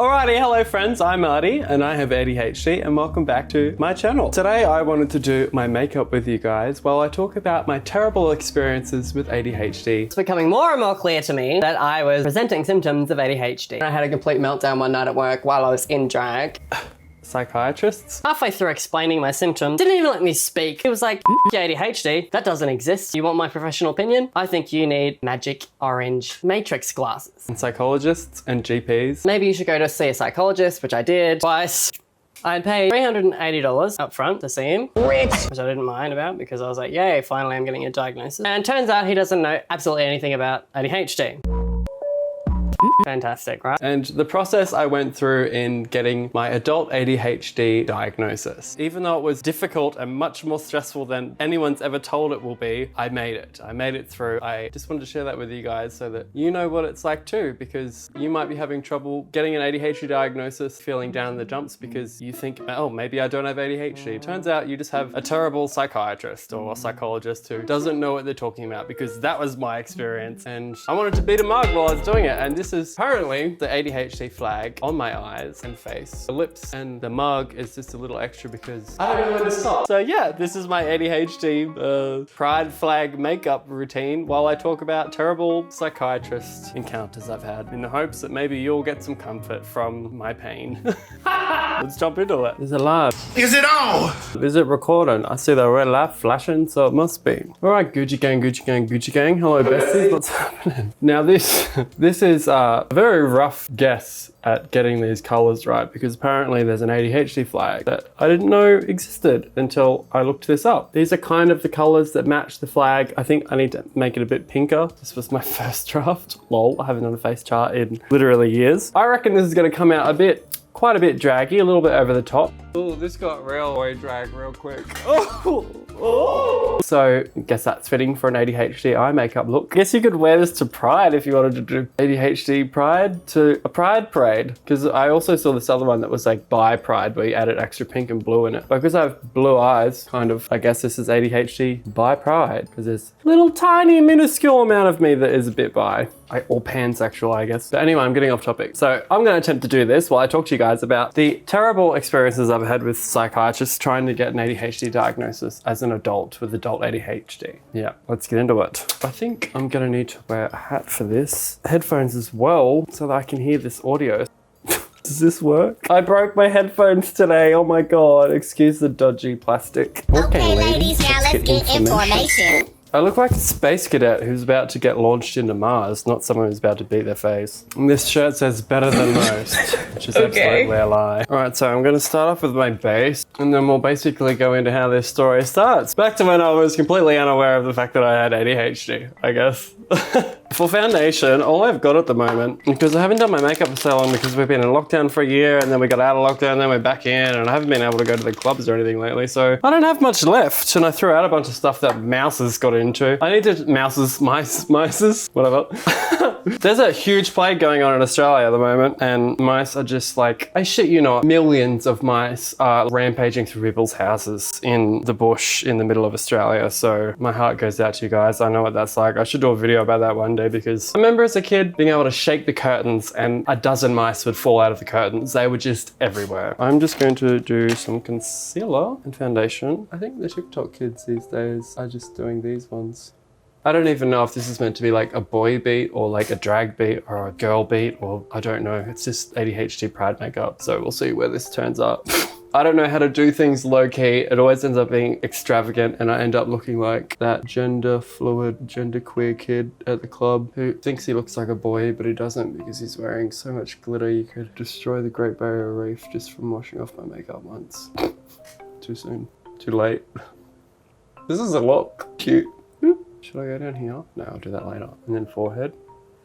Alrighty, hello friends, I'm Arty and I have ADHD and welcome back to my channel. Today I wanted to do my makeup with you guys while I talk about my terrible experiences with ADHD. It's becoming more and more clear to me that I was presenting symptoms of ADHD. I had a complete meltdown one night at work while I was in drag. Psychiatrists? Halfway through explaining my symptoms, didn't even let me speak. It was like, ADHD, that doesn't exist. You want my professional opinion? I think you need magic orange matrix glasses. And psychologists and GPs. Maybe you should go to see a psychologist, which I did twice. I'd paid $380 up front to see him, which I didn't mind about because I was like, yay, finally I'm getting a diagnosis. And turns out he doesn't know absolutely anything about ADHD. Fantastic, right? And the process I went through in getting my adult ADHD diagnosis. Even though it was difficult and much more stressful than anyone's ever told it will be, I made it. I made it through. I just wanted to share that with you guys so that you know what it's like too, because you might be having trouble getting an ADHD diagnosis, feeling down in the dumps because you think, oh, maybe I don't have ADHD. Turns out you just have a terrible psychiatrist or a psychologist who doesn't know what they're talking about, because that was my experience. And I wanted to beat a mug while I was doing it. And this is currently the ADHD flag on my eyes and face. The lips and the mug is just a little extra because I don't know when to stop. So yeah, this is my ADHD pride flag makeup routine while I talk about terrible psychiatrist encounters I've had, in the hopes that maybe you'll get some comfort from my pain. Let's jump into it. Is it live? Is it on? Is it recording? I see the red light flashing, so it must be. All right, Gucci gang, Gucci gang, Gucci gang. Hello, besties. What's happening? Now this is a very rough guess at getting these colors right, because apparently there's an ADHD flag that I didn't know existed until I looked this up. These are kind of the colors that match the flag. I think I need to make it a bit pinker. This was my first draft. Lol, I haven't done a face chart in literally years. I reckon this is gonna come out quite a bit draggy, a little bit over the top. Oh, this got real boy drag real quick. Oh. So I guess that's fitting for an ADHD eye makeup look. I guess you could wear this to Pride if you wanted to do ADHD Pride to a Pride parade. Because I also saw this other one that was like bi Pride where you added extra pink and blue in it. But because I have blue eyes, kind of, I guess this is ADHD bi Pride, because there's a little tiny minuscule amount of me that is a bit bi. Or pansexual, I guess. But anyway, I'm getting off topic. So I'm gonna attempt to do this while I talk to you guys about the terrible experiences I've had with psychiatrists trying to get an ADHD diagnosis as an adult with adult ADHD. Yeah, let's get into it. I think I'm gonna need to wear a hat for this. Headphones as well, so that I can hear this audio. Does this work? I broke my headphones today, oh my God. Excuse the dodgy plastic. Okay, ladies, now let's get information. I look like a space cadet who's about to get launched into Mars, not someone who's about to beat their face. And this shirt says better than most, which is absolutely a lie. All right, so I'm gonna start off with my base, and then we'll basically go into how this story starts. Back to when I was completely unaware of the fact that I had ADHD, I guess. For foundation, all I've got at the moment, because I haven't done my makeup for so long because we've been in lockdown for a year, and then we got out of lockdown, and then we're back in, and I haven't been able to go to the clubs or anything lately, so I don't have much left, and I threw out a bunch of stuff that Mouses got into. I need to mices, whatever. There's a huge plague going on in Australia at the moment, and mice are just like, I shit you not, millions of mice are rampaging through people's houses in the bush in the middle of Australia. So my heart goes out to you guys. I know what that's like. I should do a video about that one day, because I remember as a kid being able to shake the curtains and a dozen mice would fall out of the curtains. They were just everywhere. I'm just going to do some concealer and foundation. I think the TikTok kids these days are just doing these ones. I don't even know if this is meant to be like a boy beat or like a drag beat or a girl beat, or I don't know. It's just ADHD Pride makeup. So we'll see where this turns up. I don't know how to do things low key. It always ends up being extravagant, and I end up looking like that gender fluid, gender queer kid at the club who thinks he looks like a boy, but he doesn't because he's wearing so much glitter you could destroy the Great Barrier Reef just from washing off my makeup once. Too soon, too late. This is a look cute. Should I go down here? No, I'll do that later. And then forehead.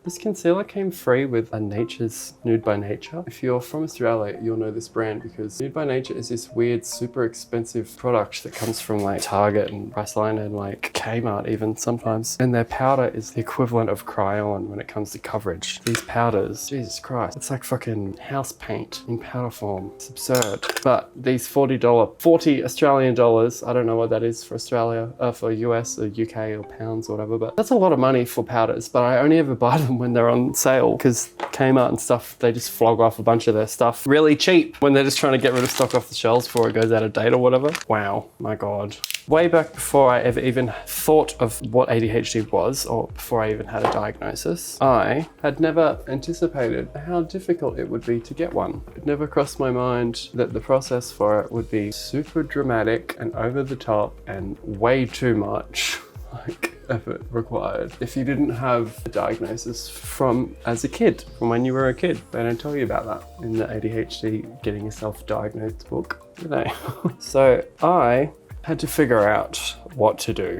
This concealer came free with a Nature's Nude by Nature. If you're from Australia, you'll know this brand, because Nude by Nature is this weird, super expensive product that comes from like Target and Priceline and like Kmart even sometimes. And their powder is the equivalent of Cryon when it comes to coverage. These powders, Jesus Christ, it's like fucking house paint in powder form. It's absurd. But these $40 Australian dollars, I don't know what that is for Australia, for US or UK or pounds or whatever, but that's a lot of money for powders, but I only ever buy them when they're on sale, because Kmart and stuff, they just flog off a bunch of their stuff really cheap when they're just trying to get rid of stock off the shelves before it goes out of date or whatever. Wow, my God. Way back before I ever even thought of what ADHD was, or before I even had a diagnosis, I had never anticipated how difficult it would be to get one. It never crossed my mind that the process for it would be super dramatic and over the top and way too much effort required if you didn't have a diagnosis from as a kid, from when you were a kid. They don't tell you about that in the ADHD Getting Yourself Diagnosed book, do they? So I had to figure out what to do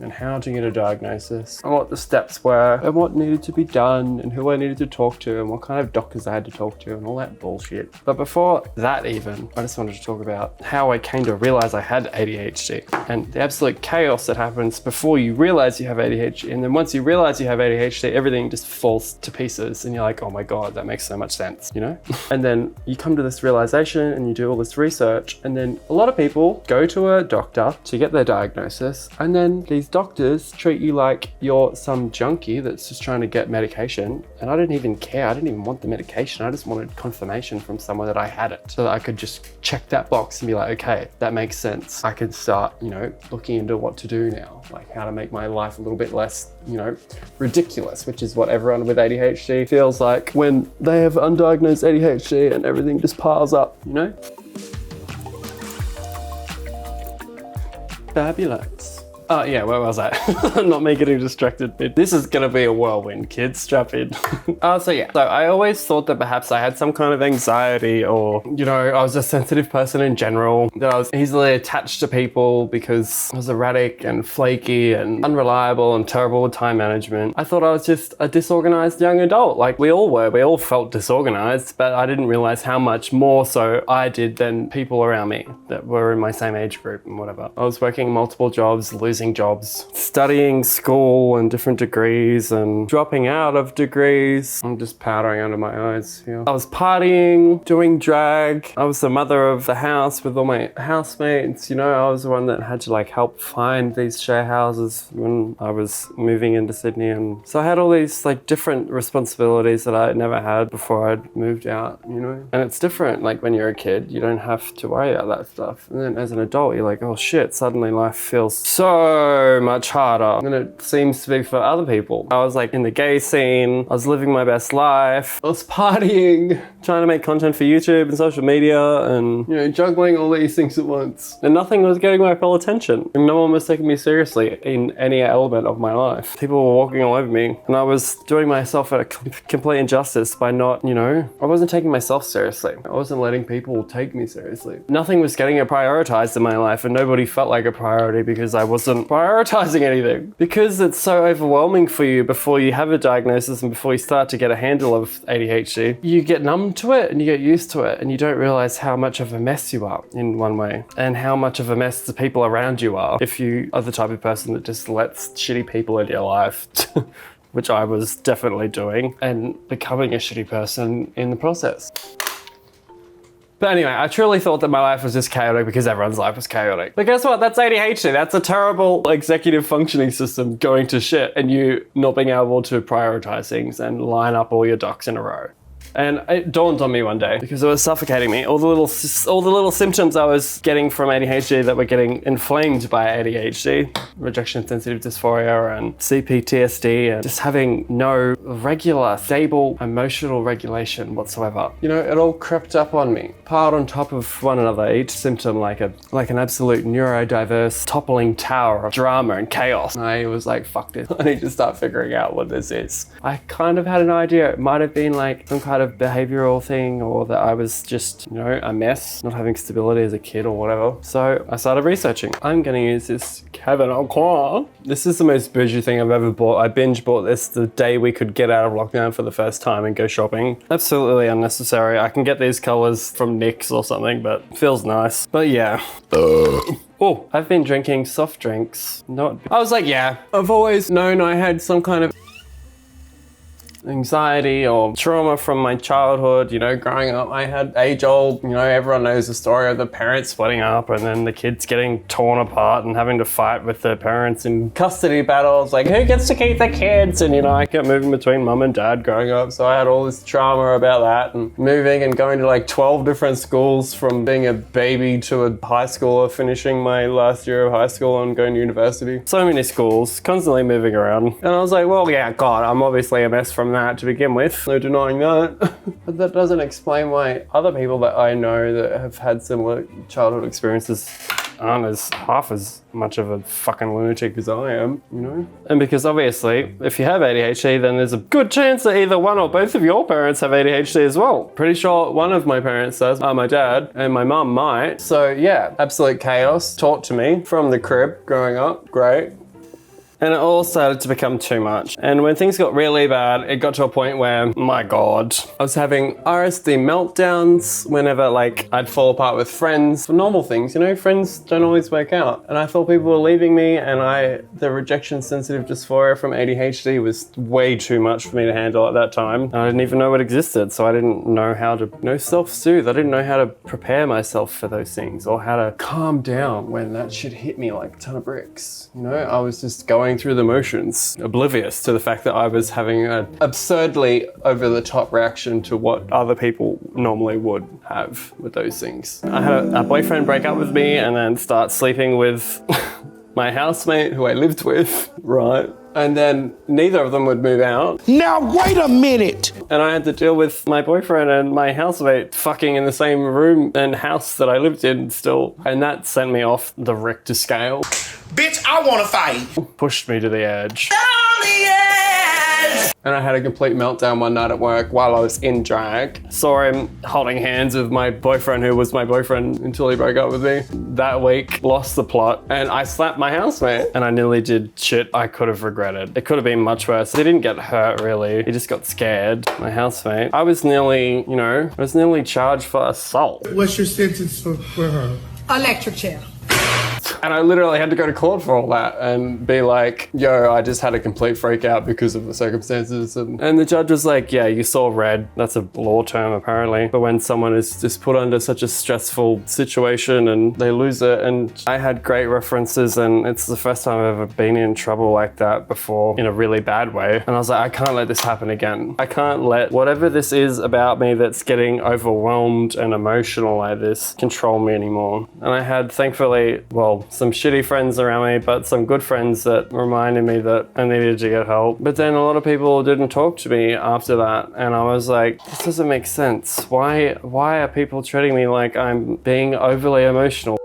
and how to get a diagnosis and what the steps were and what needed to be done and who I needed to talk to and what kind of doctors I had to talk to and all that bullshit. But before that even, I just wanted to talk about how I came to realize I had ADHD and the absolute chaos that happens before you realize you have ADHD. And then once you realize you have ADHD, everything just falls to pieces and you're like, oh my God, that makes so much sense, you know? And then you come to this realization and you do all this research, and then a lot of people go to a doctor to get their diagnosis, and then these doctors treat you like you're some junkie that's just trying to get medication. And I didn't even care. I didn't even want the medication. I just wanted confirmation from someone that I had it so that I could just check that box and be like, okay, that makes sense. I can start, you know, looking into what to do now, like how to make my life a little bit less, you know, ridiculous, which is what everyone with ADHD feels like when they have undiagnosed ADHD and everything just piles up, you know? Fabulous. Oh yeah, where was I? Not me getting distracted. This is gonna be a whirlwind, kids, strap in. So I always thought that perhaps I had some kind of anxiety, or, you know, I was a sensitive person in general, that I was easily attached to people because I was erratic and flaky and unreliable and terrible with time management. I thought I was just a disorganized young adult, like we all were. We all felt disorganized, but I didn't realize how much more so I did than people around me that were in my same age group and whatever. I was working multiple jobs, losing jobs, studying school and different degrees and dropping out of degrees. I'm just powdering under my eyes here. I was partying, doing drag. I was the mother of the house with all my housemates. You know, I was the one that had to like help find these share houses when I was moving into Sydney. And so I had all these like different responsibilities that I never had before I'd moved out, you know? And it's different, like when you're a kid, you don't have to worry about that stuff. And then as an adult, you're like, oh shit, suddenly life feels so much harder than it seems to be for other people. I was like in the gay scene, I was living my best life, I was partying, trying to make content for YouTube and social media and, you know, juggling all these things at once. And nothing was getting my full attention. And no one was taking me seriously in any element of my life. People were walking all over me and I was doing myself a complete injustice by not, you know, I wasn't taking myself seriously. I wasn't letting people take me seriously. Nothing was getting prioritized in my life and nobody felt like a priority because I wasn't prioritizing anything. Because it's so overwhelming for you before you have a diagnosis and before you start to get a handle of ADHD, you get numb to it and you get used to it and you don't realize how much of a mess you are in one way and how much of a mess the people around you are if you are the type of person that just lets shitty people into your life. Which I was definitely doing and becoming a shitty person in the process. But anyway, I truly thought that my life was just chaotic because everyone's life was chaotic. But guess what? That's ADHD. That's a terrible executive functioning system going to shit and you not being able to prioritize things and line up all your ducks in a row. And it dawned on me one day because it was suffocating me. All the little symptoms I was getting from ADHD that were getting inflamed by ADHD, rejection sensitive dysphoria and CPTSD, and just having no regular, stable emotional regulation whatsoever. You know, it all crept up on me, piled on top of one another, each symptom like an absolute neurodiverse toppling tower of drama and chaos. And I was like, fuck this. I need to start figuring out what this is. I kind of had an idea. It might have been like some kind of behavioral thing, or that I was just, you know, a mess, not having stability as a kid or whatever. So I started researching. I'm gonna use this Cabernet Franc. This is the most bougie thing I've ever bought. I binge bought this the day we could get out of lockdown for the first time and go shopping. Absolutely unnecessary. I can get these colors from NYX or something, but it feels nice. But yeah. Oh, I've been drinking soft drinks. I was like, yeah, I've always known I had some kind of anxiety or trauma from my childhood. You know, growing up, I had age-old, you know, everyone knows the story of the parents splitting up and then the kids getting torn apart and having to fight with their parents in custody battles. Like, who gets to keep the kids? And, you know, I kept moving between mum and dad growing up. So I had all this trauma about that and moving and going to like 12 different schools from being a baby to a high schooler, finishing my last year of high school and going to university. So many schools, constantly moving around. And I was like, well, yeah, God, I'm obviously a mess from that to begin with. No denying that. But that doesn't explain why other people that I know that have had similar childhood experiences aren't half as much of a fucking lunatic as I am, you know? And because obviously, if you have ADHD, then there's a good chance that either one or both of your parents have ADHD as well. Pretty sure one of my parents does, my dad, and my mum might. So yeah, absolute chaos taught to me from the crib growing up, great. And it all started to become too much. And when things got really bad, it got to a point where, my God, I was having RSD meltdowns whenever like I'd fall apart with friends. For normal things, you know, friends don't always work out. And I thought people were leaving me and the rejection sensitive dysphoria from ADHD was way too much for me to handle at that time. And I didn't even know it existed. So I didn't know how to, no self-soothe. I didn't know how to prepare myself for those things or how to calm down when that shit hit me like a ton of bricks. You know, I was just going through the motions, oblivious to the fact that I was having an absurdly over-the-top reaction to what other people normally would have with those things. I had a boyfriend break up with me and then start sleeping with my housemate who I lived with, right? And then neither of them would move out. Now wait a minute! And I had to deal with my boyfriend and my housemate fucking in the same room and house that I lived in still. And that sent me off the Richter scale. Bitch, I wanna fight! Pushed me to the edge. On the edge! And I had a complete meltdown one night at work while I was in drag. Saw him holding hands with my boyfriend who was my boyfriend until he broke up with me. That week, lost the plot, and I slapped my housemate. And I nearly did shit I could have regretted. It could have been much worse. He didn't get hurt really. He just got scared, my housemate. I was nearly, you know, charged for assault. What's your sentence for her? Electric chair. And I literally had to go to court for all that and be like, yo, I just had a complete freak out because of the circumstances. And the judge was like, yeah, you saw red. That's a law term apparently. But when someone is just put under such a stressful situation and they lose it. And I had great references and it's the first time I've ever been in trouble like that before in a really bad way. And I was like, I can't let this happen again. I can't let whatever this is about me that's getting overwhelmed and emotional like this control me anymore. And I had, thankfully, well, some shitty friends around me, but some good friends that reminded me that I needed to get help. But then a lot of people didn't talk to me after that. And I was like, this doesn't make sense. Why are people treating me like I'm being overly emotional?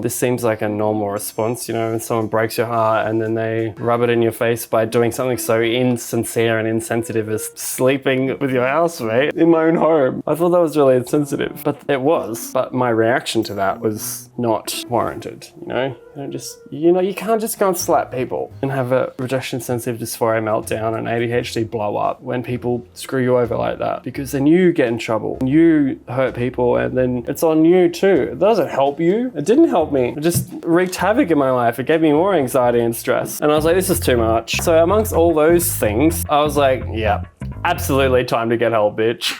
This seems like a normal response, you know, when someone breaks your heart and then they rub it in your face by doing something so insincere and insensitive as sleeping with your housemate in my own home. I thought that was really insensitive, but it was. But my reaction to that was not warranted, you know? You can't just go and slap people and have a rejection sensitive dysphoria meltdown and ADHD blow up when people screw you over like that, because then you get in trouble, you hurt people, and then it's on you too. It doesn't help you. It didn't help me. It just wreaked havoc in my life. It gave me more anxiety and stress. And I was like, this is too much. So amongst all those things, I was like, yeah, absolutely time to get help, bitch.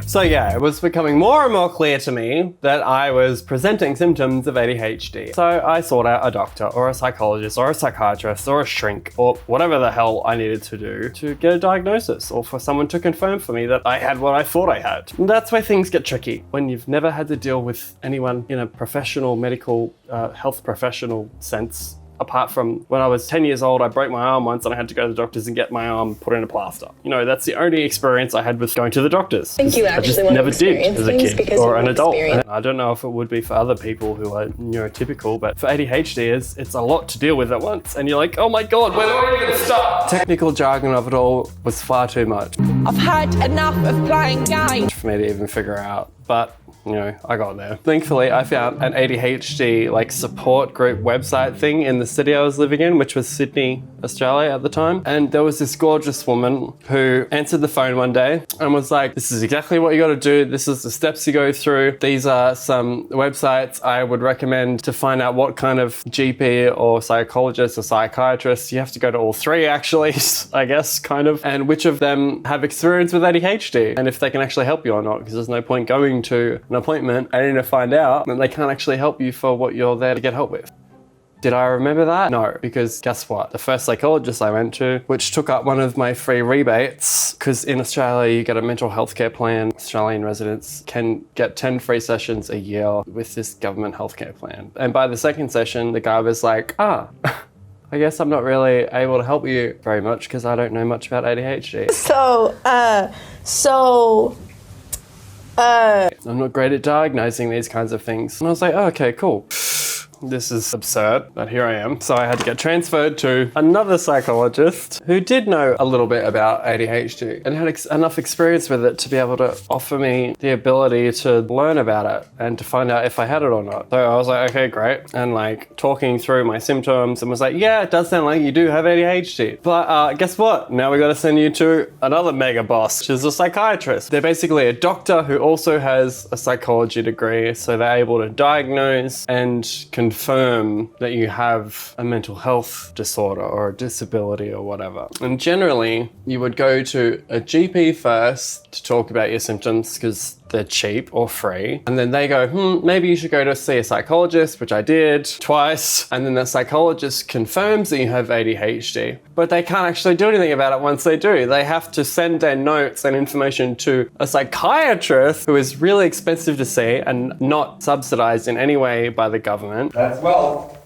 So yeah, it was becoming more and more clear to me that I was presenting symptoms of ADHD. So I sought out a doctor or a psychologist or a psychiatrist or a shrink or whatever the hell I needed to do to get a diagnosis or for someone to confirm for me that I had what I thought I had. And that's where things get tricky. When you've never had to deal with anyone in a professional medical, health professional sense, apart from when I was 10 years old, I broke my arm once and I had to go to the doctors and get my arm put in a plaster. You know, that's the only experience I had with going to the doctors. I think you actually just want never to did experience as a things kid because or you an adult. experience. And I don't know if it would be for other people who are neurotypical, but for ADHD, it's a lot to deal with at once. And you're like, oh my God, where do I even start? Technical jargon of it all was far too much I've had enough of playing games. for me to even figure out. But you know, I got there. Thankfully, I found an ADHD like support group website thing in the city I was living in, which was Sydney, Australia at the time. And there was this gorgeous woman who answered the phone one day and was like, this is exactly what you got to do. This is the steps you go through. These are some websites I would recommend to find out what kind of GP or psychologist or psychiatrist. You have to go to all three actually, I guess, kind of, and which of them have experience with ADHD and if they can actually help you or not, because there's no point going to an appointment and to find out that they can't actually help you for what you're there to get help with. Did I remember that? No, because guess what? The first psychologist I went to, which took up one of my free rebates, because in Australia you get a mental health care plan. Australian residents can get 10 free sessions a year with this government healthcare plan. And by the second session, the guy was like, I guess I'm not really able to help you very much because I don't know much about ADHD. I'm not great at diagnosing these kinds of things. And I was like, oh, okay, cool. This is absurd, but here I am. So I had to get transferred to another psychologist who did know a little bit about ADHD and had enough experience with it to be able to offer me the ability to learn about it and to find out if I had it or not. So I was like, okay, great. And like talking through my symptoms and was like, yeah, it does sound like you do have ADHD. But guess what? Now we got to send you to another mega boss, which is a psychiatrist. They're basically a doctor who also has a psychology degree. So they're able to diagnose and confirm that you have a mental health disorder or a disability or whatever. And generally, you would go to a GP first to talk about your symptoms because they're cheap or free. And then they go, maybe you should go to see a psychologist, which I did twice. And then the psychologist confirms that you have ADHD, but they can't actually do anything about it once they do. They have to send their notes and information to a psychiatrist who is really expensive to see and not subsidized in any way by the government. As well.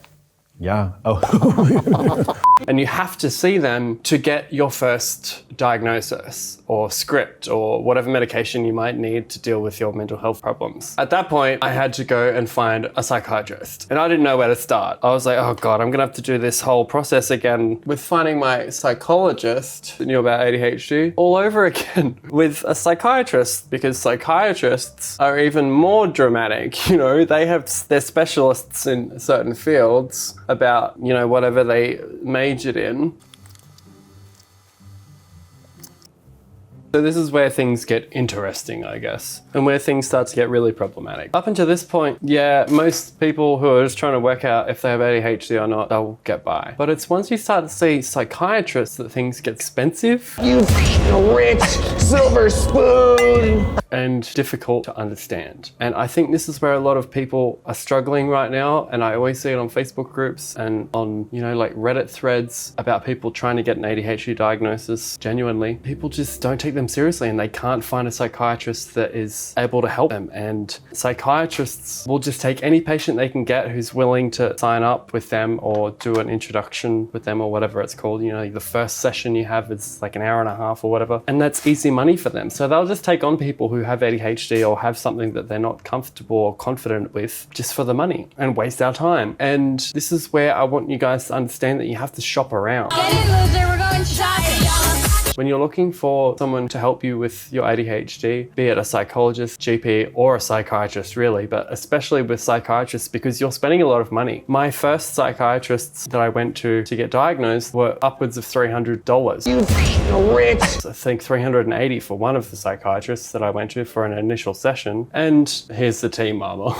Yeah. Oh. And you have to see them to get your first diagnosis or script or whatever medication you might need to deal with your mental health problems. At that point, I had to go and find a psychiatrist and I didn't know where to start. I was like, oh God, I'm gonna have to do this whole process again with finding my psychologist who knew about ADHD all over again with a psychiatrist, because psychiatrists are even more dramatic. You know, they're specialists in certain fields about, you know, whatever they majored in. So this is where things get interesting, I guess, and where things start to get really problematic. Up until this point, yeah, most people who are just trying to work out if they have ADHD or not, they'll get by. But it's once you start to see psychiatrists that things get expensive. You rich silver spoon. And difficult to understand. And I think this is where a lot of people are struggling right now. And I always see it on Facebook groups and on, you know, like Reddit threads about people trying to get an ADHD diagnosis genuinely. People just don't take them seriously and they can't find a psychiatrist that is able to help them. And psychiatrists will just take any patient they can get who's willing to sign up with them or do an introduction with them or whatever it's called. You know, the first session you have is like an hour and a half or whatever. And that's easy money for them. So they'll just take on people who have ADHD or have something that they're not comfortable or confident with just for the money and waste our time. And this is where I want you guys to understand that you have to shop around. Get in, loser, we're going shopping. When you're looking for someone to help you with your ADHD, be it a psychologist, GP, or a psychiatrist really, but especially with psychiatrists because you're spending a lot of money. My first psychiatrists that I went to get diagnosed were upwards of $300. You rich. I think $380 for one of the psychiatrists that I went to for an initial session. And here's the tea mama.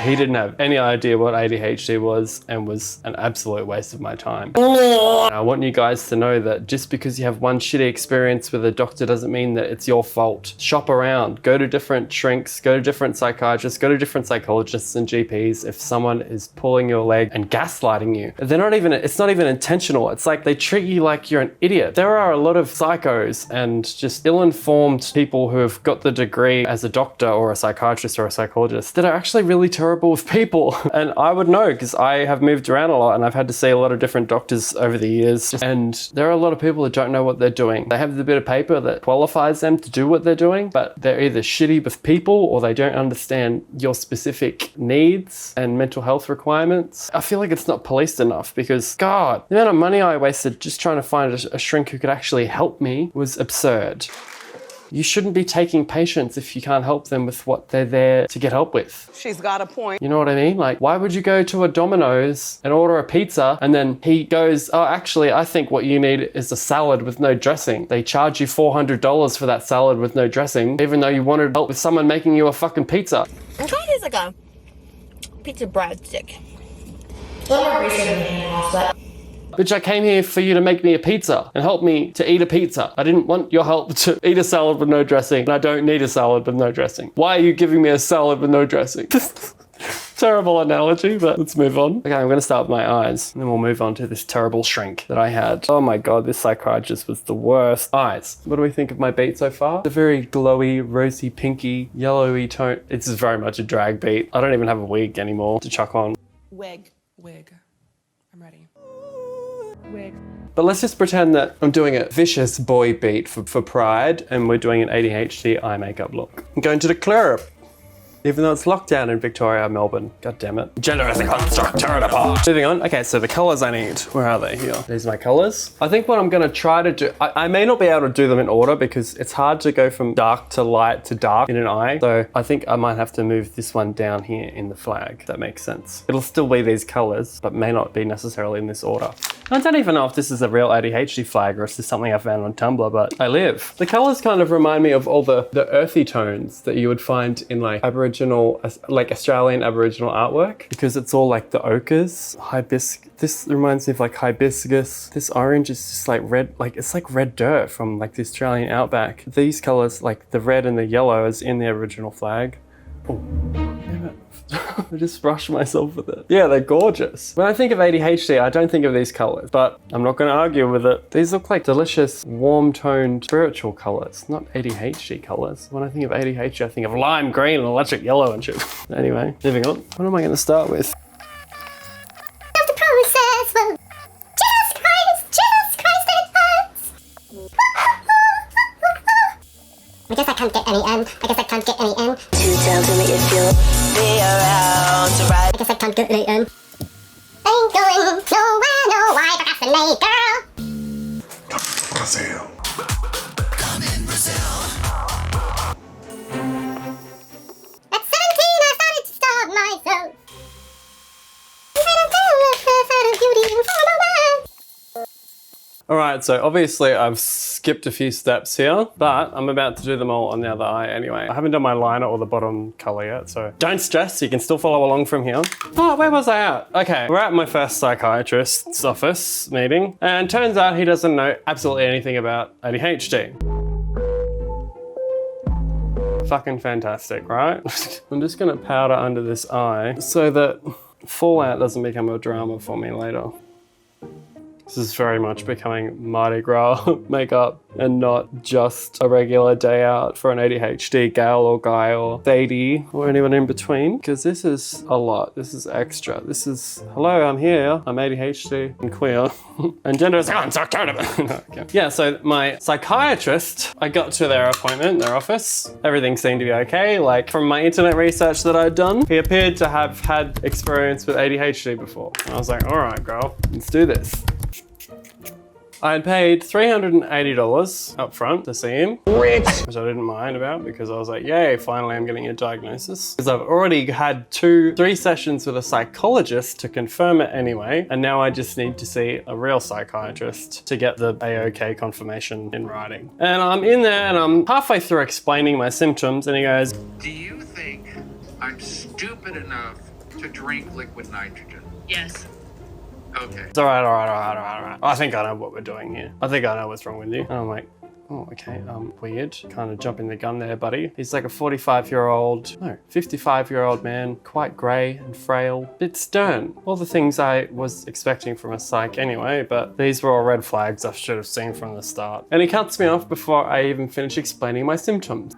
He didn't have any idea what ADHD was and was an absolute waste of my time. And I want you guys to know that just because you have one shitty experience with a doctor doesn't mean that it's your fault. Shop around, go to different shrinks, go to different psychiatrists, go to different psychologists and GPs if someone is pulling your leg and gaslighting you. It's not even intentional. It's like they treat you like you're an idiot. There are a lot of psychos and just ill-informed people who have got the degree as a doctor or a psychiatrist or a psychologist that are actually really terrible with people. And I would know because I have moved around a lot and I've had to see a lot of different doctors over the years. And there are a lot of people that don't know what they're doing. They have the bit of paper that qualifies them to do what they're doing, but they're either shitty with people or they don't understand your specific needs and mental health requirements. I feel like it's not policed enough because, God, the amount of money I wasted just trying to find a shrink who could actually help me was absurd. You shouldn't be taking patients if you can't help them with what they're there to get help with. She's got a point. You know what I mean? Like, why would you go to a Domino's and order a pizza and then he goes, oh, actually, I think what you need is a salad with no dressing. They charge you $400 for that salad with no dressing, even though you wanted help with someone making you a fucking pizza. I'm trying to use like a pizza breadstick. Bitch, I came here for you to make me a pizza and help me to eat a pizza. I didn't want your help to eat a salad with no dressing, and I don't need a salad with no dressing. Why are you giving me a salad with no dressing? Terrible analogy, but let's move on. Okay, I'm gonna start with my eyes, and then we'll move on to this terrible shrink that I had. Oh my God, this psychiatrist was the worst. Eyes. What do we think of my beat so far? It's a very glowy, rosy, pinky, yellowy tone. It's very much a drag beat. I don't even have a wig anymore to chuck on. Wig. I'm ready. Wig. But let's just pretend that I'm doing a vicious boy beat for Pride, and we're doing an ADHD eye makeup look. I'm going to the club. Even though it's lockdown in Victoria, Melbourne. God damn it. Gender is a construct, tear it apart. Moving on. Okay, so the colors I need. Where are they? Here. These are my colors. I think what I'm gonna try to do, I may not be able to do them in order because it's hard to go from dark to light to dark in an eye. So I think I might have to move this one down here in the flag, if that makes sense. It'll still be these colors, but may not be necessarily in this order. I don't even know if this is a real ADHD flag or if this is something I found on Tumblr, but I live. The colors kind of remind me of all the earthy tones that you would find in like Australian Aboriginal artwork, because it's all like the ochres, hibiscus. This reminds me of like hibiscus. This orange is just like red, like it's like red dirt from like the Australian outback. These colors, like the red and the yellow is in the original flag. Oh, damn it. I just rushed myself with it. Yeah, they're gorgeous. When I think of ADHD, I don't think of these colors, but I'm not going to argue with it. These look like delicious, warm-toned, spiritual colors, not ADHD colors. When I think of ADHD, I think of lime green and electric yellow and shit. Anyway, moving on. What am I going to start with? I guess I can't get any in. I guess I can't get any in. Two tails to make it feel be around to ride. I guess I can't get any in. Ain't going nowhere, no, why procrastinate, girl? Brazil. Come in, Brazil. At 17, I started to starve myself. All right, so obviously I've skipped a few steps here, but I'm about to do them all on the other eye anyway. I haven't done my liner or the bottom color yet, so don't stress, you can still follow along from here. Oh, where was I at? Okay, we're at my first psychiatrist's office meeting, and turns out he doesn't know absolutely anything about ADHD. Fucking fantastic, right? I'm just gonna powder under this eye so that fallout doesn't become a drama for me later. This is very much becoming Mardi Gras makeup and not just a regular day out for an ADHD gal or guy or lady or anyone in between, because this is a lot. This is extra. This is, hello, I'm here. I'm ADHD and queer and gender is construct. Yeah, so my psychiatrist, I got to their appointment, their office. Everything seemed to be okay. Like from my internet research that I'd done, he appeared to have had experience with ADHD before. And I was like, all right, girl, let's do this. I had paid $380 up front to see him, which I didn't mind about because I was like, yay, finally I'm getting a diagnosis. Because I've already had 3 sessions with a psychologist to confirm it anyway, and now I just need to see a real psychiatrist to get the A-OK confirmation in writing. And I'm in there and I'm halfway through explaining my symptoms and he goes, do you think I'm stupid enough to drink liquid nitrogen? Yes. Okay. It's all right. I think I know what we're doing here. I think I know what's wrong with you. And I'm like, oh, okay, weird. Kind of jumping the gun there, buddy. He's like a 55-year-old man, quite grey and frail, bit stern. All the things I was expecting from a psych anyway, but these were all red flags I should have seen from the start. And he cuts me off before I even finish explaining my symptoms.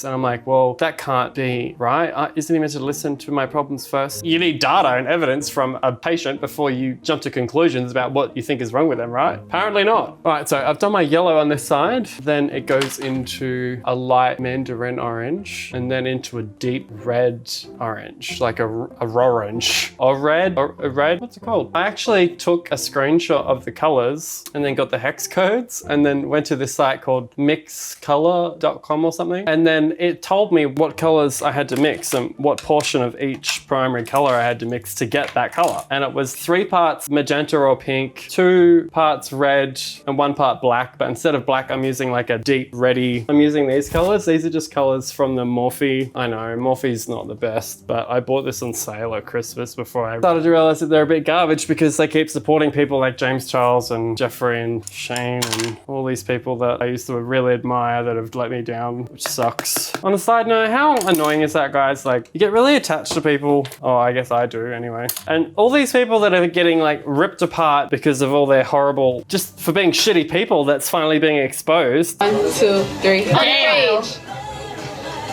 And I'm like, well, that can't be right. Isn't he meant to listen to my problems first? You need data and evidence from a patient before you jump to conclusions about what you think is wrong with them, right? Apparently not. All right, so I've done my yellow on this side, then it goes into a light mandarin orange, and then into a deep red orange, like a orange. Or red, what's it called? I actually took a screenshot of the colors and then got the hex codes and then went to this site called mixcolor.com or something. And then it told me what colors I had to mix and what portion of each primary color I had to mix to get that color. And it was 3 parts magenta or pink, 2 parts red, and 1 part black. But instead of black, I'm using like a deep reddy. I'm using these colors. These are just colors from the Morphe. I know, Morphe's not the best, but I bought this on sale at Christmas before I started to realize that they're a bit garbage because they keep supporting people like James Charles and Jeffrey and Shane and all these people that I used to really admire that have let me down, which sucks. On a side note, how annoying is that, guys? Like, you get really attached to people. Oh, I guess I do anyway. And all these people that are getting like ripped apart because of all their horrible, just for being shitty people that's finally being exposed. 1, 2, 3. Underage.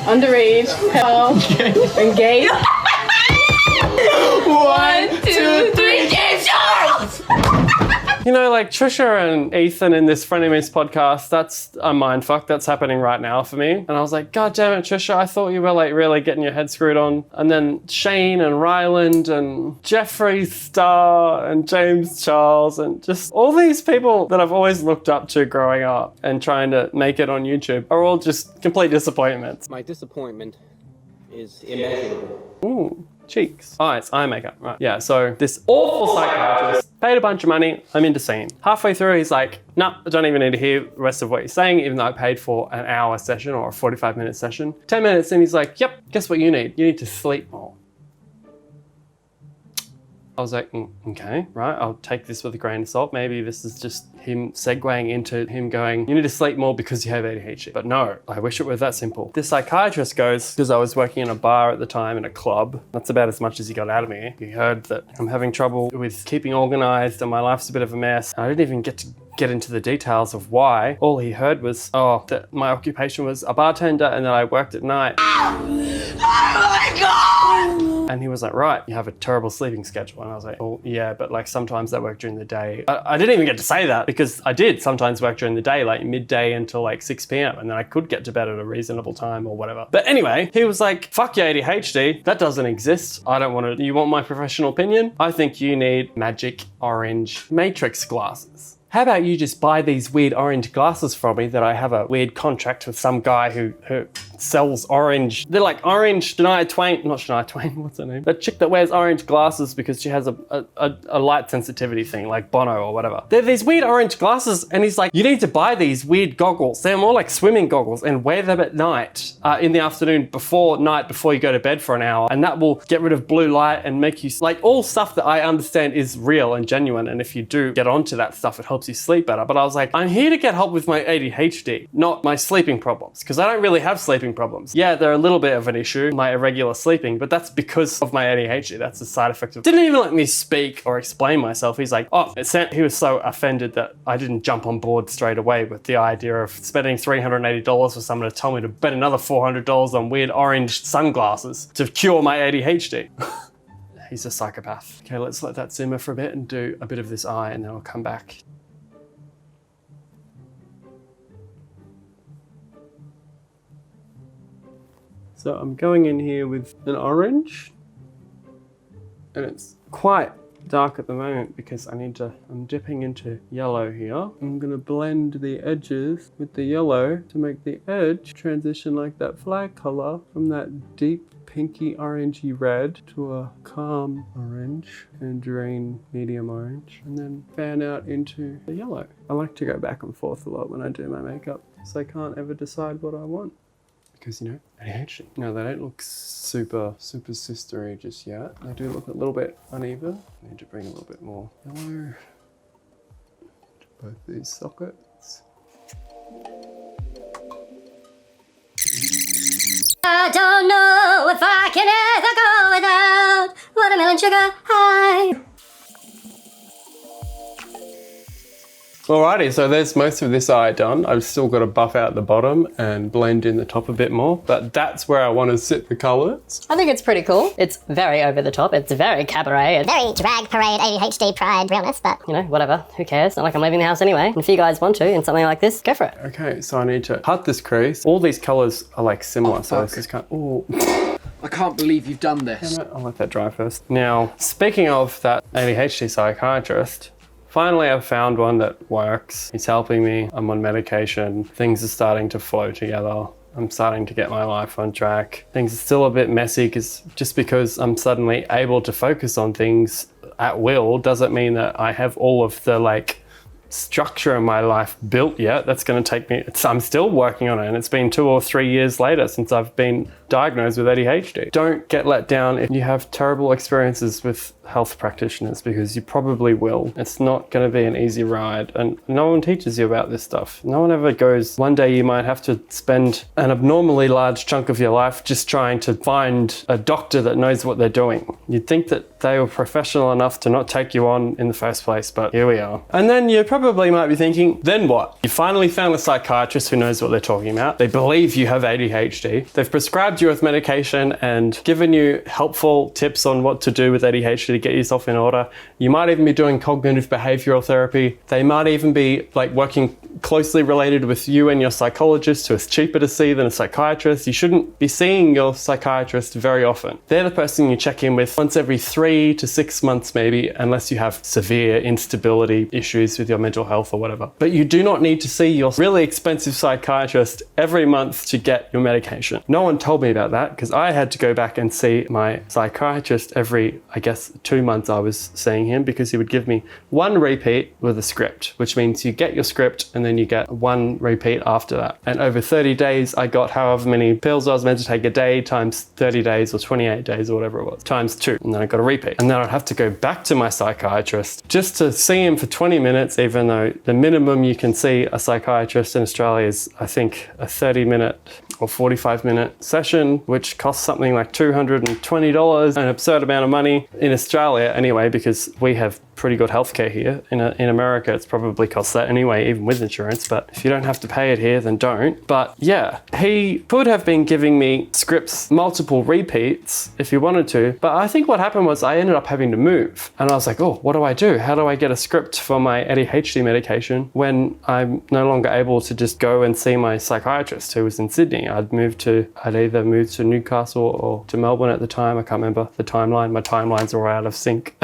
Underage. Hell. Engaged. 1, 2, 3. James Charles! You know, like Trisha and Ethan in this Frenemies podcast, that's a mindfuck that's happening right now for me. And I was like, God damn it, Trisha, I thought you were like really getting your head screwed on. And then Shane and Ryland and Jeffree Star and James Charles and just all these people that I've always looked up to growing up and trying to make it on YouTube are all just complete disappointments. My disappointment is immeasurable. Ooh. Cheeks. Oh, it's eye makeup, right. Yeah, so this awful psychiatrist paid a bunch of money, I'm into seeing. Halfway through, he's like, no, I don't even need to hear the rest of what you're saying, even though I paid for an hour session or a 45-minute session. 10 minutes in, he's like, yep, guess what you need? You need to sleep more. I was like, okay, right, I'll take this with a grain of salt. Maybe this is just him segueing into him going, you need to sleep more because you have ADHD. But no, I wish it were that simple. This psychiatrist goes, because I was working in a bar at the time, in a club. That's about as much as he got out of me. He heard that I'm having trouble with keeping organized and my life's a bit of a mess. I didn't even get into the details of why. All he heard was, oh, that my occupation was a bartender and that I worked at night. Oh my God! And he was like, right, you have a terrible sleeping schedule. And I was like, well, yeah, but like sometimes I work during the day. I didn't even get to say that because I did sometimes work during the day, like midday until like 6 p.m. And then I could get to bed at a reasonable time or whatever. But anyway, he was like, fuck your ADHD. That doesn't exist. I don't want to, you want my professional opinion? I think you need magic orange matrix glasses. How about you just buy these weird orange glasses from me that I have a weird contract with some guy who sells orange. They're like orange Shania Twain, not Shania Twain, what's her name? That chick that wears orange glasses because she has a light sensitivity thing, like Bono or whatever. They're these weird orange glasses and he's like, you need to buy these weird goggles. They're more like swimming goggles and wear them at night, in the afternoon before you go to bed for an hour. And that will get rid of blue light and make you, like all stuff that I understand is real and genuine. And if you do get onto that stuff, it helps you sleep better. But I was like, I'm here to get help with my ADHD, not my sleeping problems, because I don't really have sleeping problems. Yeah, they're a little bit of an issue, my irregular sleeping, but that's because of my ADHD. That's a side effect of, didn't even let me speak or explain myself. He's like, oh, he was so offended that I didn't jump on board straight away with the idea of spending $380 for someone to tell me to bet another $400 on weird orange sunglasses to cure my ADHD. He's a psychopath. Okay, let's let that simmer for a bit and do a bit of this eye and then I'll come back. So I'm going in here with an orange and it's quite dark at the moment because I'm dipping into yellow here. I'm gonna blend the edges with the yellow to make the edge transition like that flag color from that deep pinky orangey red to a calm orange and green medium orange and then fan out into the yellow. I like to go back and forth a lot when I do my makeup so I can't ever decide what I want. Because, you know, ADHD. No, they don't look super sistery just yet. They do look a little bit uneven. I need to bring a little bit more yellow to both these sockets. I don't know if I can ever go without watermelon sugar high. Alrighty, so there's most of this eye done. I've still got to buff out the bottom and blend in the top a bit more, but that's where I want to sit the colours. I think it's pretty cool. It's very over the top. It's very cabaret. And Very drag parade, ADHD Pride realness, but you know, whatever. Who cares? Not like I'm leaving the house anyway. And if you guys want to in something like this, go for it. Okay, so I need to cut this crease. All these colours are like similar, so this is kind of, ooh. I can't believe you've done this. I'll let that dry first. Now, speaking of that ADHD psychiatrist, finally I've found one that works. He's helping me. I'm on medication. Things are starting to flow together. I'm starting to get my life on track. Things are still a bit messy just because I'm suddenly able to focus on things at will doesn't mean that I have all of the structure in my life built yet. That's going to take me, I'm still working on it, and it's been 2 or 3 years later since I've been diagnosed with ADHD. Don't get let down if you have terrible experiences with health practitioners, because you probably will. It's not going to be an easy ride, and no one teaches you about this stuff. No one ever goes, one day you might have to spend an abnormally large chunk of your life just trying to find a doctor that knows what they're doing. You'd think that they were professional enough to not take you on in the first place, but here we are. And then you probably might be thinking, then what? You finally found a psychiatrist who knows what they're talking about. They believe you have ADHD. They've prescribed you with medication and given you helpful tips on what to do with ADHD to get yourself in order. You might even be doing cognitive behavioral therapy. They might even be working closely related with you and your psychologist, who is cheaper to see than a psychiatrist. You shouldn't be seeing your psychiatrist very often. They're the person you check in with once every 3 to 6 months maybe, unless you have severe instability issues with your mental health or whatever. But you do not need to see your really expensive psychiatrist every month to get your medication. No one told me about that, because I had to go back and see my psychiatrist every, I guess, 2 months I was seeing him, because he would give me 1 repeat with a script, which means you get your script and then you get 1 repeat after that. And over 30 days, I got however many pills I was meant to take a day times 30 days or 28 days or whatever it was, times 2. And then I got a repeat. And then I'd have to go back to my psychiatrist just to see him for 20 minutes, even though the minimum you can see a psychiatrist in Australia is, I think, a 30-minute or 45-minute session, which costs something like $220, an absurd amount of money in Australia anyway, because we have pretty good healthcare here. In America, it's probably costs that anyway, even with insurance, but if you don't have to pay it here, then don't. But yeah, he could have been giving me scripts, multiple repeats if he wanted to, but I think what happened was I ended up having to move. And I was like, oh, what do I do? How do I get a script for my ADHD medication when I'm no longer able to just go and see my psychiatrist who was in Sydney? I'd either moved to Newcastle or to Melbourne at the time. I can't remember the timeline. My timelines are all out of sync.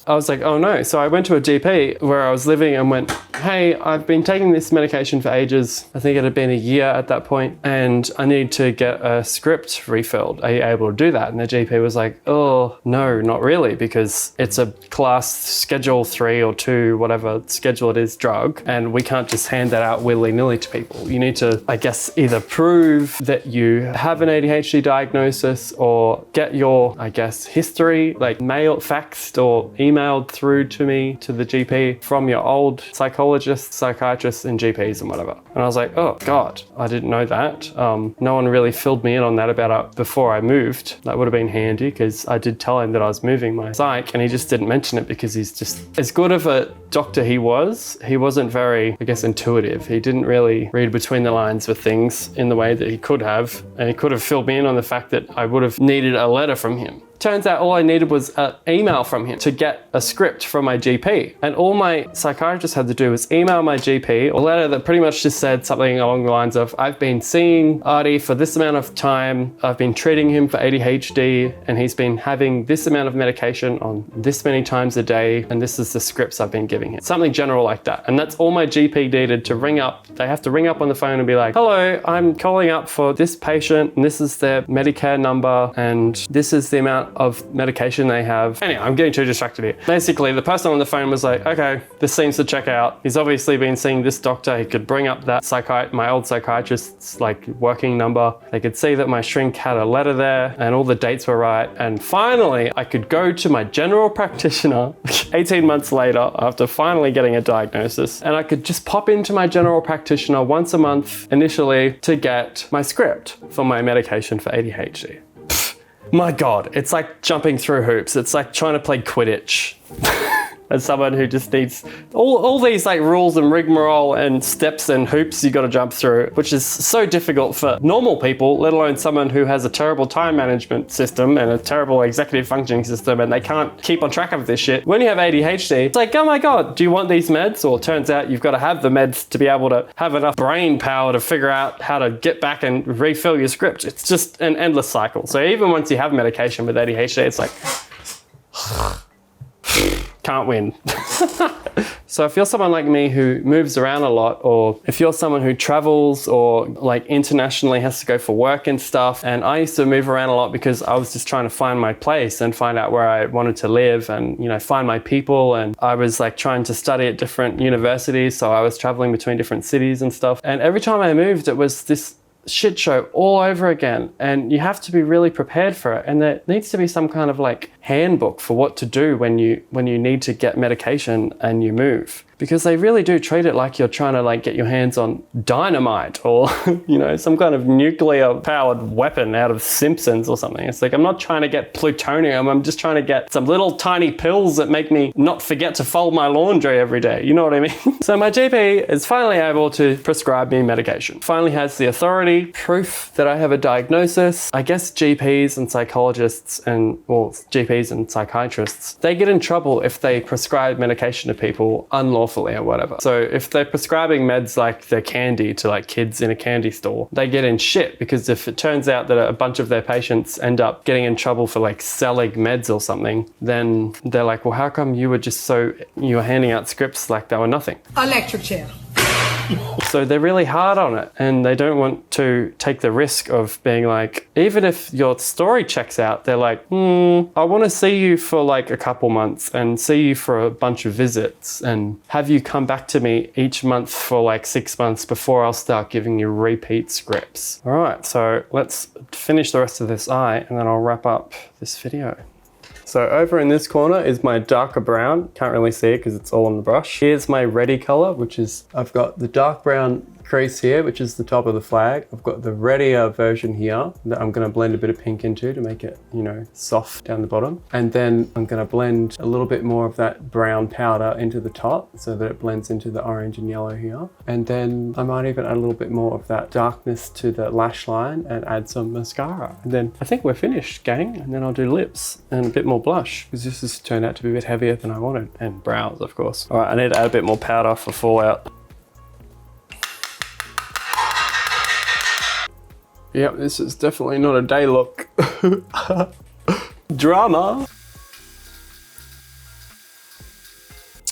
I was like, oh no. So I went to a GP where I was living and went, hey, I've been taking this medication for ages. I think it had been a year at that point, and I need to get a script refilled. Are you able to do that? And the GP was like, oh, no, not really, because it's a class schedule 3 or 2, whatever schedule it is, drug, and we can't just hand that out willy-nilly to people. You need to, I guess, either prove that you have an ADHD diagnosis or get your, I guess, history, like faxed or emailed through to me, to the GP, from your old psychologists, psychiatrists, and GPs and whatever. And I was like, oh God, I didn't know that. No one really filled me in on that about it before I moved. That would have been handy, because I did tell him that I was moving my psych, and he just didn't mention it because he's just, as good of a doctor he wasn't very, I guess, intuitive. He didn't really read between the lines with things in the way that he could have, and he could have filled me in on the fact that I would have needed a letter from him. Turns out all I needed was an email from him to get a script from my GP. And all my psychiatrist had to do was email my GP a letter that pretty much just said something along the lines of, I've been seeing Arty for this amount of time, I've been treating him for ADHD, and he's been having this amount of medication on this many times a day, and this is the scripts I've been giving him. Something general like that. And that's all my GP needed to ring up. They have to ring up on the phone and be like, hello, I'm calling up for this patient, and this is their Medicare number, and this is the amount of medication they have. Anyway, I'm getting too distracted here. Basically, the person on the phone was like, okay, this seems to check out. He's obviously been seeing this doctor. He could bring up that my old psychiatrist's working number. They could see that my shrink had a letter there and all the dates were right. And finally, I could go to my general practitioner 18 months later after finally getting a diagnosis, and I could just pop into my general practitioner once a month initially to get my script for my medication for ADHD. My God, it's like jumping through hoops. It's like trying to play Quidditch. as someone who just needs all these like rules and rigmarole and steps and hoops you got to jump through, which is so difficult for normal people, let alone someone who has a terrible time management system and a terrible executive functioning system, and they can't keep on track of this shit. When you have ADHD, it's like, oh my God, do you want these meds? Or it turns out you've got to have the meds to be able to have enough brain power to figure out how to get back and refill your script. It's just an endless cycle. So even once you have medication with ADHD, it's like, can't win. So if you're someone like me who moves around a lot, or if you're someone who travels or like internationally has to go for work and stuff, and I used to move around a lot because I was just trying to find my place and find out where I wanted to live and, you know, find my people, and I was like trying to study at different universities, so I was traveling between different cities and stuff, and every time I moved it was this shit show all over again, and you have to be really prepared for it, and there needs to be some kind of like handbook for what to do when you need to get medication and you move, because they really do treat it like you're trying to like get your hands on dynamite or you know, some kind of nuclear powered weapon out of Simpsons or something. It's like, I'm not trying to get plutonium, I'm just trying to get some little tiny pills that make me not forget to fold my laundry every day, you know what I mean? So my GP is finally able to prescribe me medication, finally has the authority, proof that I have a diagnosis. I guess GPs and psychologists and, well, GPs and psychiatrists, they get in trouble if they prescribe medication to people unlawfully or whatever. So if they're prescribing meds like they're candy to like kids in a candy store, they get in shit, because if it turns out that a bunch of their patients end up getting in trouble for like selling meds or something, then they're like, well, how come you were handing out scripts like they were nothing? Electric chair. So they're really hard on it, and they don't want to take the risk of being like, even if your story checks out, they're like, I want to see you for like a couple months and see you for a bunch of visits and have you come back to me each month for like 6 months before I'll start giving you repeat scripts. All right, so let's finish the rest of this eye and then I'll wrap up this video. So over in this corner is my darker brown. Can't really see it because it's all on the brush. Here's my reddy color, which is, I've got the dark brown crease here, which is the top of the flag. I've got the reddier version here that I'm gonna blend a bit of pink into to make it, you know, soft down the bottom. And then I'm gonna blend a little bit more of that brown powder into the top so that it blends into the orange and yellow here. And then I might even add a little bit more of that darkness to the lash line and add some mascara. And then I think we're finished, gang. And then I'll do lips and a bit more blush, because this has turned out to be a bit heavier than I wanted. And brows, of course. All right, I need to add a bit more powder for fallout. Yep, this is definitely not a day look. Drama.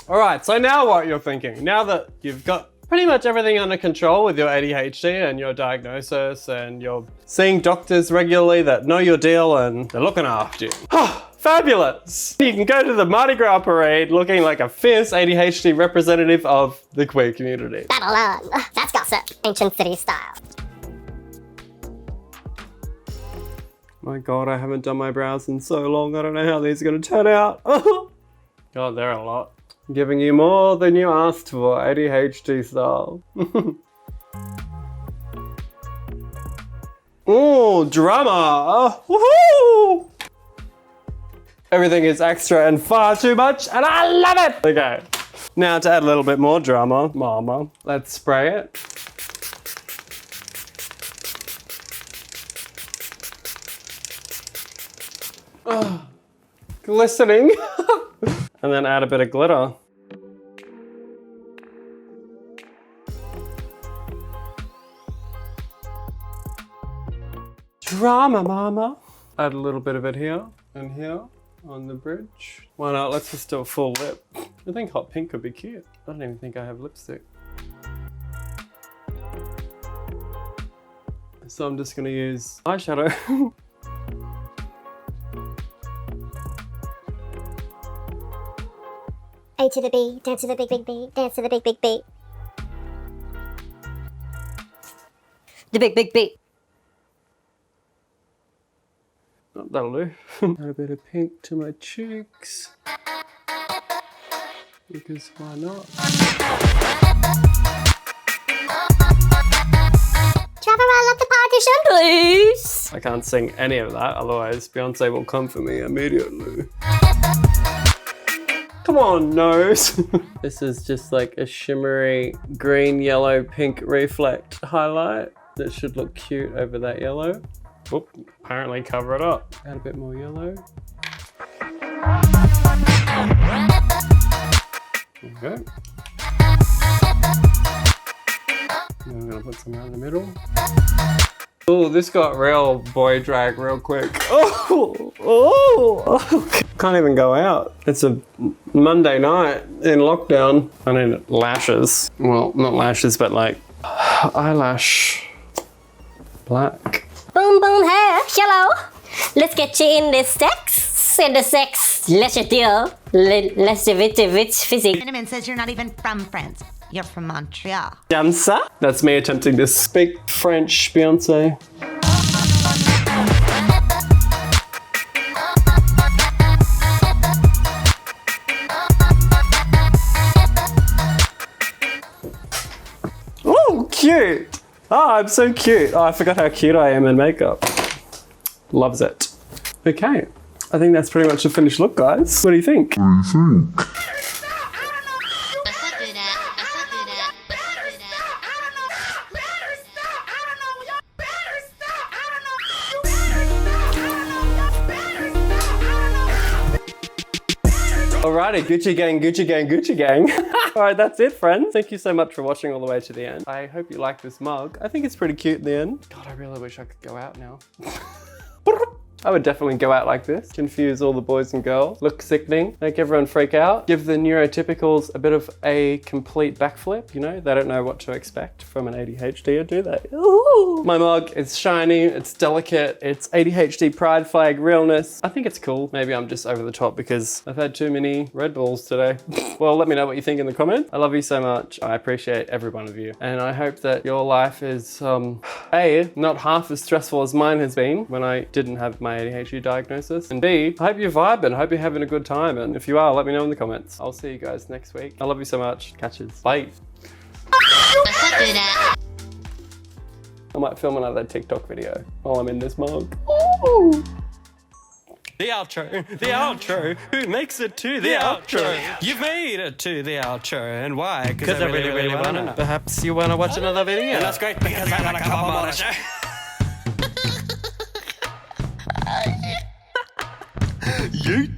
All right, so now what you're thinking? Now that you've got pretty much everything under control with your ADHD and your diagnosis, and you're seeing doctors regularly that know your deal and they're looking after you. Fabulous! You can go to the Mardi Gras parade looking like a fierce ADHD representative of the queer community. Babylon. That's gossip. Ancient city style. My God, I haven't done my brows in so long. I don't know how these are gonna turn out. God, they're a lot. I'm giving you more than you asked for, ADHD style. Oh, drama! Woohoo! Everything is extra and far too much, and I love it! Okay, now to add a little bit more drama, mama, let's spray it. Oh, glistening. And then add a bit of glitter. Drama, mama. Add a little bit of it here and here on the bridge. Why not? Let's just do a full lip. I think hot pink could be cute. I don't even think I have lipstick. So I'm just gonna use eyeshadow. A to the B, dance to the big, big B, dance to the big, big B. The big, big B. Oh, that'll do. Add a bit of pink to my cheeks. Because why not? Travel around like the partition, please. I can't sing any of that, otherwise Beyonce will come for me immediately. Come on, nose. This is just like a shimmery green, yellow, pink reflect highlight that should look cute over that yellow. Oop, apparently cover it up. Add a bit more yellow. There we go. Now I'm gonna put some around the middle. Oh, this got real boy drag real quick. Oh, can't even go out. It's a Monday night in lockdown. I need lashes. Well, not lashes, but like eyelash black. Boom, boom, hey, hello. Let's get you in the sex. In the sex. Let's deal. Let's do it physics. Cinnamon says you're not even from France. You're from Montreal. Dancer? That's me attempting to speak French, Beyonce. Oh, cute. Oh, I'm so cute. Oh, I forgot how cute I am in makeup. Loves it. Okay, I think that's pretty much a finished look, guys. What do you think? Alrighty, Gucci gang, Gucci gang, Gucci gang. Alright, that's it, friends. Thank you so much for watching all the way to the end. I hope you like this mug. I think it's pretty cute in the end. God, I really wish I could go out now. I would definitely go out like this, confuse all the boys and girls, look sickening, make everyone freak out, give the neurotypicals a bit of a complete backflip, you know? They don't know what to expect from an ADHD, do they? Ooh. My mug is shiny, it's delicate, it's ADHD Pride Flag realness. I think it's cool. Maybe I'm just over the top because I've had too many Red Bulls today. Well, let me know what you think in the comments. I love you so much. I appreciate every one of you. And I hope that your life is, A, not half as stressful as mine has been when I didn't have my ADHD diagnosis. And B, I hope you're vibing. I hope you're having a good time. And if you are, let me know in the comments. I'll see you guys next week. I love you so much. Catches. Bye. I might film another TikTok video while I'm in this mug. Ooh. The outro, who makes it to the outro? You've made it to the outro, and why? Because I really wanna know. Perhaps you wanna watch another video? And that's great because I wanna come on the show. Yeet.